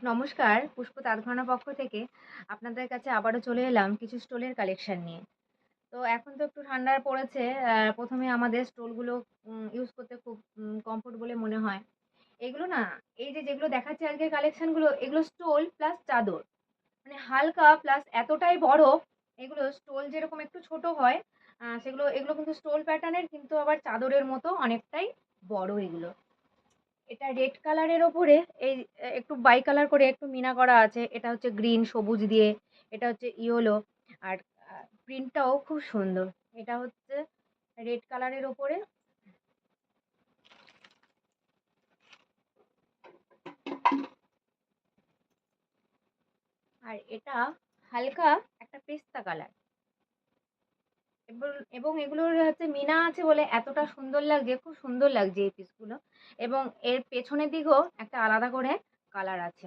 নমস্কার, পুষ্প তাঁতঘরানার পক্ষ থেকে আপনাদের কাছে আবারও চলে এলাম কিছু স্টোলের কালেকশন নিয়ে। তো এখন তো একটু ঠান্ডা পড়েছে। ১ম এ আমাদের স্টোলগুলো ইউজ করতে খুব কমফোর্ট বলে মনে হয়। এগুলো না, এই যে যেগুলো দেখাচ্ছি আজকের কালেকশনগুলো, এগুলো স্টোল প্লাস চাদর। মানে হালকা প্লাস এতটাই বড়, এগুলো স্টোল যেরকম একটু ছোট হয়, এগুলো কিন্তু স্টোল প্যাটার্নের, কিন্তু আবার চাদরের মতো অনেকটাই বড় এগুলো। এটা রেড কালারের ওপরে এই একটু বাই কালার করে একটু মিনা করা আছে। এটা হচ্ছে গ্রিন সবুজ দিয়ে, এটা হচ্ছে ইয়েলো। আর প্রিন্টটাও খুব সুন্দর। এটা হচ্ছে রেড কালারের ওপরে, আর এটা হালকা একটা পেস্তা কালার। এবং এবং এগুলোর হচ্ছে মিনা আছে বলে এতটা সুন্দর লাগছে, খুব সুন্দর লাগছে এই পিসগুলো। এবং এর পেছনের দিকেও একটা আলাদা করে কালার আছে।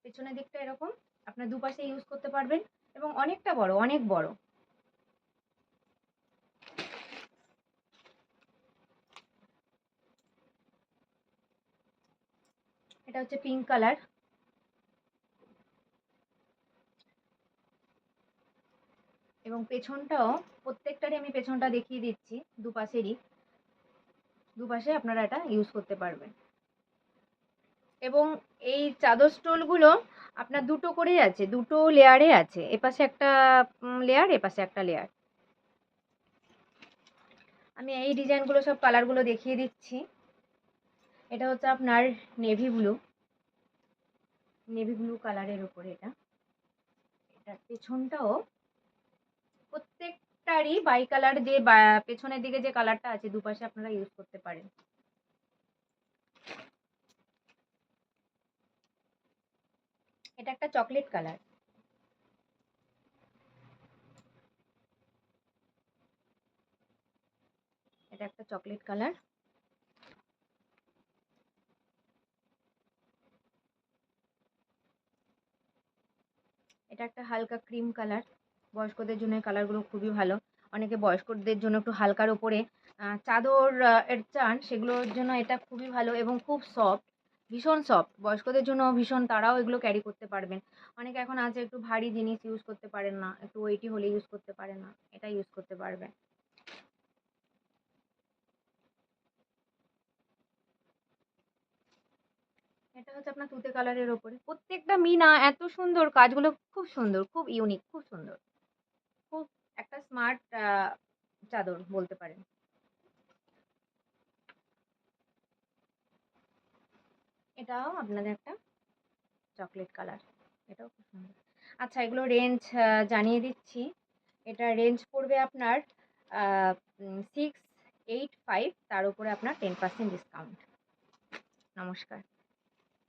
পেছনের দিকটা এরকম আপনার দুপাশে ইউজ করতে পারবেন, এবং অনেকটা বড়, অনেক বড়। এটা হচ্ছে পিঙ্ক কালার, এবং পেছনটাও প্রত্যেকটারই আমি পেছনটা দেখিয়ে দিচ্ছি। দুপাশেরই, দুপাশে আপনারা এটা ইউজ করতে পারবেন। এবং এই চাদর স্টোলগুলো আপনার দুটো করেই আছে, দুটো লেয়ারে আছে। এপাশে একটা লেয়ার, এপাশে একটা লেয়ার। আমি এই ডিজাইনগুলো সব কালারগুলো দেখিয়ে দিচ্ছি। এটা হচ্ছে আপনার নেভি ব্লু, নেভি ব্লু কালারের উপরে এটা। এটার পেছনটাও প্রত্যেকটারই বাই কালার, যে পেছনের দিকে যে কালারটা আছে দুপাশে আপনারা ইউজ করতে পারেন। এটা একটা চকলেট কালার। এটা একটা চকলেট কালার। এটা একটা হালকা ক্রিম কালার। বয়স্কদের জন্য এই কালারগুলো খুবই ভালো। অনেকে বয়স্কদের জন্য একটু হালকার ওপরে চাদর এর চান, সেগুলোর জন্য এটা খুবই ভালো এবং খুব সফট, ভীষণ সফট। বয়স্কদের জন্য ভীষণ, তারাও এগুলো ক্যারি করতে পারবেন। অনেকে এখন আছে একটু ভারী জিনিস ইউজ করতে পারেন না, একটু ওয়েটি হলে ইউজ করতে পারেন না, এটা ইউজ করতে পারবেন। এটা হচ্ছে আপনার তুতে কালারের ওপরে। প্রত্যেকটা মিনা এত সুন্দর, কাজগুলো খুব সুন্দর, খুব ইউনিক, খুব সুন্দর। খুব একটা স্মার্ট চাদর বলতে পারেন। এটাও আপনাদের একটা চকলেট কালার। এটাও খুব সুন্দর। আচ্ছা, এগুলো রেঞ্জ জানিয়ে দিচ্ছি। এটা রেঞ্জ পড়বে আপনার 685, তার উপরে আপনার 10% ডিসকাউন্ট। নমস্কার।